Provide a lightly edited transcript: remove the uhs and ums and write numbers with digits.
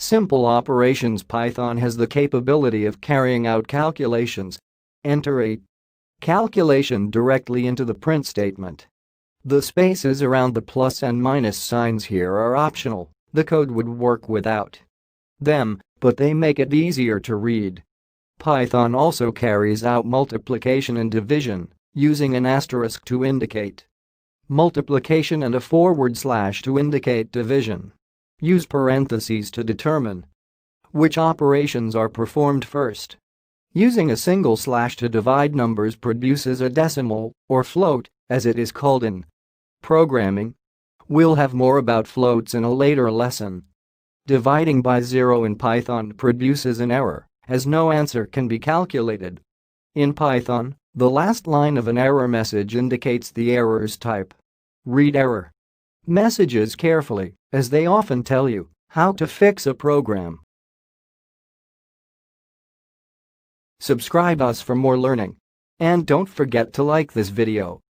Simple operations. Python has the capability of carrying out calculations. Enter a calculation directly into the print statement. The spaces around the plus and minus signs here are optional. The code would work without them, but they make it easier to read. Python also carries out multiplication and division, using an asterisk to indicate multiplication and a forward slash to indicate division. Use parentheses to determine which operations are performed first. Using a single slash to divide numbers produces a decimal, or float, as it is called in programming. We'll have more about floats in a later lesson. Dividing by 0 in Python produces an error, as no answer can be calculated. In Python, the last line of an error message indicates the error's type. Read error messages carefully, as they often tell you how to fix a program. Subscribe us for more learning. And don't forget to like this video.